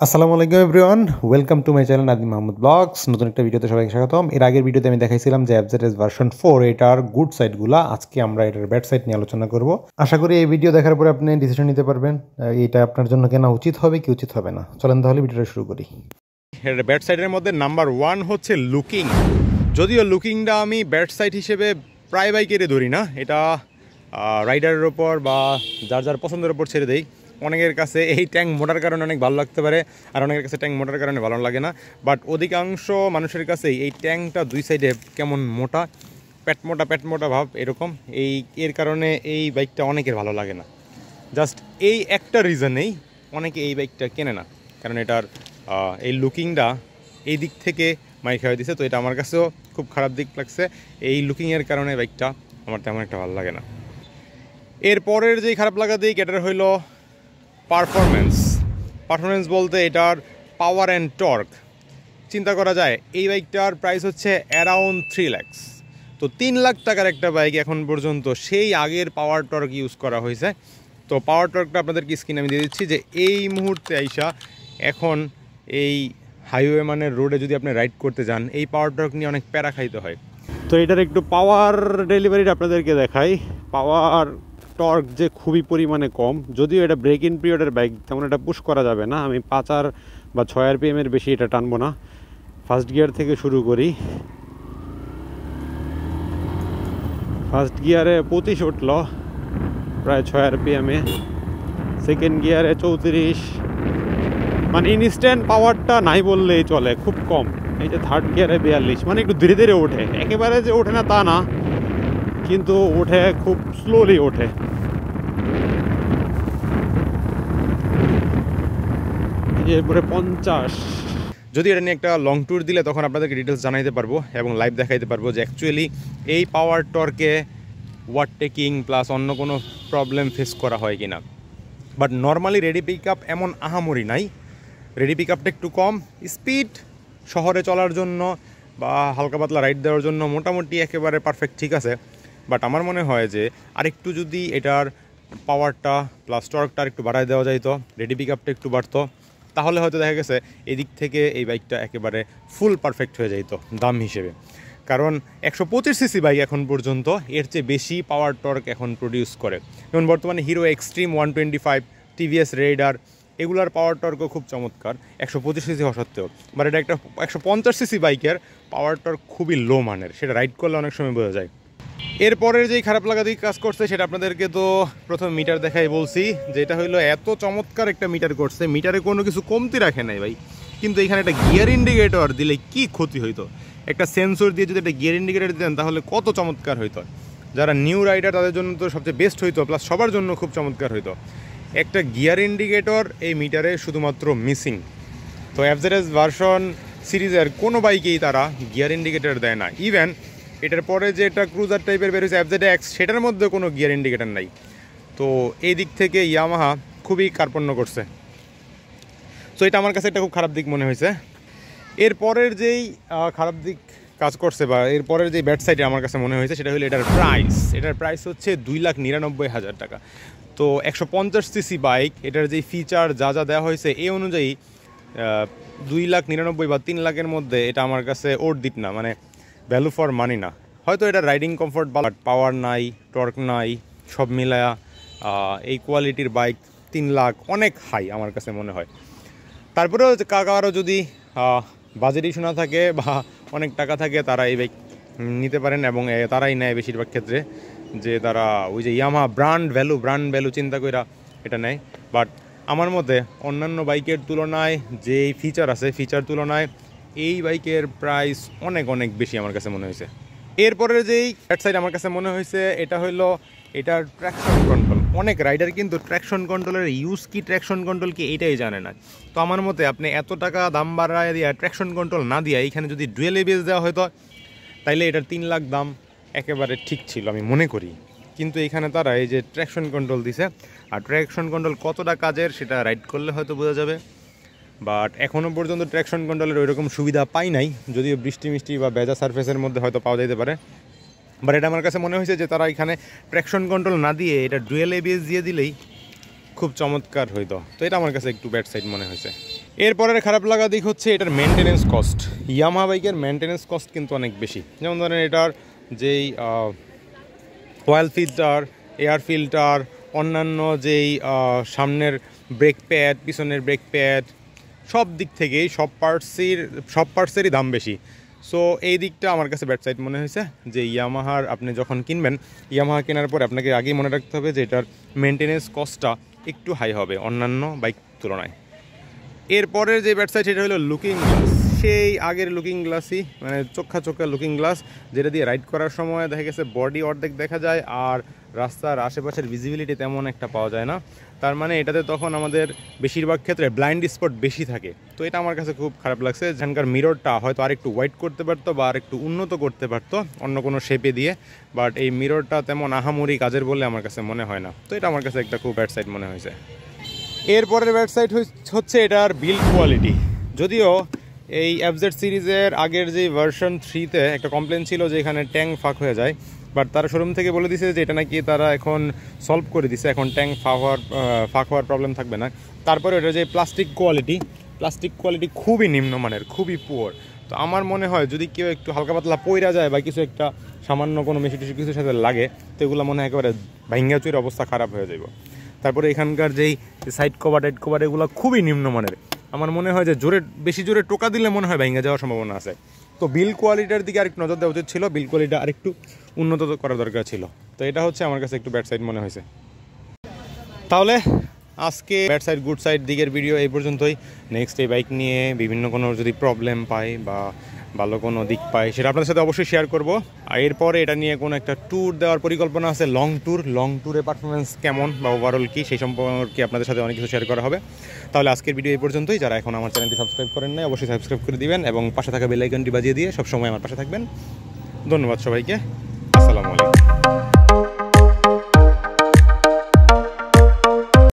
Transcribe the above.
আসসালামু আলাইকুম everyone, welcome to my channel Nadim Mahmud blogs. নতুন একটা ভিডিওতে সবাইকে স্বাগতম। এর আগের ভিডিওতে আমি দেখাইছিলাম যে এফজেডএস ভার্সন 4 এটার গুড সাইডগুলো। আজকে আমরা এটার ব্যাড সাইড নিয়ে আলোচনা করব। আশা করি এই ভিডিও দেখার পরে আপনি ডিসিশন নিতে পারবেন এটা আপনার জন্য কেনা উচিত হবে কি উচিত হবে না। চলেন তাহলে ভিডিওটা শুরু করি। এর ব্যাড সাইডের মধ্যে নাম্বার 1 হচ্ছে লুকিং। যদিও লুকিংটা আমি ব্যাড সাইড হিসেবে প্রায় বাইকেরই ধরি না, এটা রাইডারের ওপর বা যার যার পছন্দের ওপর ছেড়ে দেই। অনেকের কাছে এই ট্যাঙ্ক মোটার কারণে অনেক ভালো লাগতে পারে, আর অনেকের কাছে ট্যাঙ্ক মোটার কারণে ভালো লাগে না। বাট অধিকাংশ মানুষের কাছেই এই ট্যাঙ্কটা দুই সাইডে কেমন মোটা, প্যাট মোটা ভাব এরকম, এর কারণে এই বাইকটা অনেকের ভালো লাগে না। জাস্ট এই একটা রিজনেই অনেকে এই বাইকটা কেনে না, কারণ এটার এই লুকিংটা এই দিক থেকে মাইর খাওয়া দিছে। তো এটা আমার কাছেও খুব খারাপ দিক লাগছে। এই লুকিংয়ের কারণে বাইকটা আমার তেমন একটা ভালো লাগে না। এরপরের যেই খারাপ লাগা দিক এটার হইল পারফরমেন্স বলতে এটার পাওয়ার অ্যান্ড টর্ক। চিন্তা করা যায় এই বাইকটার প্রাইস হচ্ছে অ্যারাউন্ড 3 লাখ। তো 3 লাখ টাকার একটা বাইক এখন পর্যন্ত সেই আগের পাওয়ার টর্ক ইউজ করা হয়েছে। তো পাওয়ার টর্কটা আপনাদেরকে স্ক্রিনে আমি দিয়ে দিচ্ছি যে এই মুহূর্তে আইসা এখন এই হাইওয়ে মানের রোডে যদি আপনি রাইড করতে যান, এই পাওয়ার টর্ক নিয়ে অনেক প্যারা খাইতে হয়। তো এটার একটু পাওয়ার ডেলিভারিটা আপনাদেরকে দেখাই। পাওয়ার টর্ক যে খুবই পরিমাণে কম, যদিও এটা ব্রেক ইন পিরিয়ডের বাইক, তেমন এটা পুশ করা যাবে না। আমি 5 বা 6 RPM-এর বেশি এটা টানবো না। ফার্স্ট গিয়ার থেকে শুরু করি। ফার্স্ট গিয়ারে 25 উঠল প্রায় 6 RPM-এ, সেকেন্ড গিয়ারে 34, মানে ইনস্ট্যান্ট পাওয়ারটা নাই বললেই চলে, খুব কম। এই যে থার্ড গিয়ারে 42, মানে একটু ধীরে ধীরে ওঠে, একেবারে যে ওঠে না তা না, কিন্তু ওঠে খুব স্লোলি ওঠে। এরপরে 50। যদি এটা নিয়ে একটা লং ট্যুর দিলে তখন আপনাদেরকে ডিটেলস জানাইতে পারবো এবং লাইভ দেখাইতে পারবো যে অ্যাকচুয়ালি এই পাওয়ার টর্কে ওয়াট টেকিং প্লাস অন্য কোনো প্রবলেম ফেস করা হয় কি না। But normally ready pick up এমন আহামরি নাই। রেডি পিক আপটা একটু কম, স্পিড শহরে চলার জন্য বা হালকা পাতলা রাইড দেওয়ার জন্য মোটামুটি একেবারে পারফেক্ট ঠিক আছে। বাট আমার মনে হয় যে আরেকটু যদি এটার পাওয়ারটা প্লাস টর্কটা একটু বাড়ায় দেওয়া যাইতো, রেডি পিক আপটা একটু বাড়তো, তাহলে হয়তো দেখা গেছে এদিক থেকে এই বাইকটা একেবারে ফুল পারফেক্ট হয়ে যাইতো দাম হিসেবে। কারণ 125 সিসি বাইক এখন পর্যন্ত এর চেয়ে বেশি পাওয়ার টর্ক এখন প্রডিউস করে। যেমন বর্তমানে হিরো এক্সট্রিম 125, টিভিএস রেইডার, এগুলার পাওয়ার টর্কও খুব চমৎকার 125 সিসি হওয়া সত্ত্বেও। বাট এটা একটা 150 সিসি বাইকের পাওয়ার টর্ক খুবই লো মানের, সেটা রাইড করলে অনেক সময় বোঝা যায়। এরপরের যেই খারাপ লাগা দিয়ে কাজ করছে সেটা আপনাদেরকে তো প্রথম মিটার দেখাই বলছি, যেটা হইলো এত চমৎকার একটা মিটার করছে, মিটারে কোনো কিছু কমতি রাখে নাই ভাই। কিন্তু এখানে একটা গিয়ার ইন্ডিকেটর দিলে কি ক্ষতি হইতো? একটা সেন্সর দিয়ে যদি একটা গিয়ার ইন্ডিকেটর দিতেন তাহলে কত চমৎকার হইতো। যারা নিউ রাইডার তাদের জন্য তো সবচেয়ে বেস্ট হইতো, প্লাস সবার জন্য খুব চমৎকার হইতো। একটা গিয়ার ইন্ডিকেটর এই মিটারে শুধুমাত্র মিসিং। তো এফজেডএস ভার্সন সিরিজের কোনো বাইকেই তারা গিয়ার ইন্ডিকেটর দেয় না। ইভেন এটার পরে যে একটা ক্রুজার টাইপের বেরোচ্ছে এফজেডএক্স, সেটার মধ্যে কোনো গিয়ার ইন্ডিকেটর নাই। তো এই দিক থেকে ইয়ামাহা খুবই কার্পণ্য করছে। সো এটা আমার কাছে একটা খুব খারাপ দিক মনে হয়েছে। এরপরের যেই খারাপ দিক কাজ করছে বা এরপরের যে ব্যাড সাইডে আমার কাছে মনে হয়েছে সেটা হলো এটার প্রাইস হচ্ছে 2,99,000 টাকা। তো 150 সিসি বাইক, এটার যেই ফিচার যা যা দেওয়া হয়েছে এই অনুযায়ী 2,99,000 বা 3 লাখের মধ্যে এটা আমার কাছে দিত না, মানে ভ্যালু ফর মানি না। হয়তো এটা রাইডিং কমফোর্ট বাট পাওয়ার নাই, টর্ক নাই, সব মিলায়া এই কোয়ালিটির বাইক 3 লাখ অনেক হাই আমার কাছে মনে হয়। তারপরেও কারো যদি বাজেট ইস্যু না থাকে বা অনেক টাকা থাকে তারা এই বাইক নিতে পারেন, এবং তারাই নেয় বেশিরভাগ ক্ষেত্রে, যে তারা ওই যে ইয়ামাহা ব্র্যান্ড ভ্যালু চিন্তা করে এটা নেয়। বাট আমার মতে অন্যান্য বাইকের তুলনায় যে ফিচার আছে, ফিচার তুলনায় এই বাইকের প্রাইস অনেক অনেক বেশি আমার কাছে মনে হয়েছে। এরপরের যেই ব্যাড সাইড আমার কাছে মনে হয়েছে এটা হলো এটার ট্র্যাকশন কন্ট্রোল। অনেক রাইডার কিন্তু ট্র্যাকশন কন্ট্রোলের ইউজ কি, ট্র্যাকশন কন্ট্রোল কি এটাই জানে না। তো আমার মতে আপনি এত টাকা দাম বাড়ায় দিয়ে ট্র্যাকশন কন্ট্রোল না দিয়ে এইখানে যদি ডুয়েল এবিএস দেওয়া হয়তো, তাইলে এটার 3 লাখ দাম একেবারে ঠিক ছিল আমি মনে করি। কিন্তু এখানে তারা এই যে ট্র্যাকশন কন্ট্রোল দিছে, আর ট্র্যাকশন কন্ট্রোল কতটা কাজের সেটা রাইড করলে হয়তো বোঝা যাবে। বাট এখনও পর্যন্ত ট্র্যাকশন কন্ট্রোলের ওইরকম সুবিধা পাই নাই, যদিও বৃষ্টি মিষ্টি বা ভেজা সারফেসের মধ্যে হয়তো পাওয়া যেতে পারে। বাট এটা আমার কাছে মনে হয়েছে যে তারা এখানে ট্র্যাকশন কন্ট্রোল না দিয়ে এটা ডুয়েল এবিএস দিয়ে দিলেই খুব চমৎকার হইতো। তো এটা আমার কাছে একটু ব্যাড সাইড মনে হয়েছে। এরপরের খারাপ লাগা দিক হচ্ছে এটার মেনটেনেন্স কস্ট। ইয়ামাহা বাইকের মেনটেনেন্স কস্ট কিন্তু অনেক বেশি। যেমন ধরেন এটার যেই অয়েল ফিল্টার, এয়ার ফিল্টার, অন্যান্য যেই সামনের ব্রেক প্যাড, পিছনের ব্রেক প্যাড, সব দিক থেকেই সব পার্টসেরই দাম বেশি। সো এই দিকটা আমার কাছে ব্যাড সাইড মনে হয়েছে যে ইয়ামাহার আপনি যখন কিনবেন, ইয়ামাহা কেনার পরে আপনাকে আগেই মনে রাখতে হবে যে এটার মেনটেনেন্স কস্টটা একটু হাই হবে অন্যান্য বাইক তুলনায়। এরপরের যে ব্যাড সাইড সেটা হলো লুকিং গ্লাস। সেই আগের লুকিং গ্লাসই, মানে চোখা লুকিং গ্লাস, যেটা দিয়ে রাইড করার সময় দেখা গেছে বডি অর্ধেক দেখা যায় আর রাস্তার আশেপাশের ভিজিবিলিটি তেমন একটা পাওয়া যায় না। তার মানে এটাতে তখন আমাদের বেশিরভাগ ক্ষেত্রে ব্লাইন্ড স্পট বেশি থাকে। তো এটা আমার কাছে খুব খারাপ লাগছে। যেখানকার মিররটা হয়তো আর একটু ওয়াইড করতে পারতো বা আর একটু উন্নত করতে পারতো অন্য কোনো শেপে দিয়ে, বাট এই মিররটা তেমন আহামরি কাজের বলে আমার কাছে মনে হয় না। তো এটা আমার কাছে একটা খুব ব্যাড সাইড মনে হয়েছে। এরপরের ওয়েবসাইট হচ্ছে এটার বিল্ড কোয়ালিটি। যদিও এই এফজেড সিরিজের আগের যে ভার্সন 3-তে একটা কমপ্লেন ছিল যে এখানে ট্যাঙ্ক ফাঁক হয়ে যায়, বাট তারা শোরুম থেকে বলে দিছে যে এটা নাকি তারা এখন সলভ করে দিছে, এখন ট্যাঙ্ক ফাঁক হওয়ার প্রবলেম থাকবে না। তারপরে এটা যে প্লাস্টিক কোয়ালিটি খুবই নিম্নমানের, খুবই পুয়ার। তো আমার মনে হয় যদি কেউ একটু হালকা পাতলা পইরা যায় বা কিছু একটা সামান্য কোনো মেশি টেশি কিছুর সাথে লাগে, তো এগুলো মনে হয় একেবারে ভাঙ্গা চুরির অবস্থা খারাপ হয়ে যাবে। তারপরে এখানকার যেই সাইড কভার এগুলো খুবই নিম্নমানের। আমার মনে হয় যে বেশি জোরে টোকা দিলে মনে হয় ভেঙে যাওয়ার সম্ভাবনা আছে। তো বিল কোয়ালিটির দিকে আরেকটু নজর দেওয়া উচিত ছিল, বিল কোয়ালিটি আরেকটু উন্নত করা দরকার ছিল। তো এটা হচ্ছে আমার কাছে একটু ব্যাড সাইড মনে হয়েছে। তাহলে আজকে ব্যাড সাইড গুড সাইড দিকের ভিডিও এই পর্যন্তই। নেক্সট এই বাইক নিয়ে বিভিন্ন কোনো যদি প্রবলেম পাই বা ভালো কোনো দিক পাই সেটা আপনাদের সাথে অবশ্যই শেয়ার করবো। আর এরপরে এটা নিয়ে কোনো একটা ট্যুর দেওয়ার পরিকল্পনা আছে, লং ট্যুরে পারফরমেন্স কেমন বা ওভারঅল কী সেই সম্পর্কে আপনাদের সাথে অনেক কিছু শেয়ার করা হবে। তাহলে আজকের ভিডিও এই পর্যন্তই। যারা এখন আমার চ্যানেলটি সাবস্ক্রাইব করেন নাই অবশ্যই সাবস্ক্রাইব করে দিবেন এবং পাশে থাকা বেল আইকনটি বাজিয়ে দিয়ে সবসময় আমার পাশে থাকবেন। ধন্যবাদ সবাইকে। আসসালামু আলাইকুম।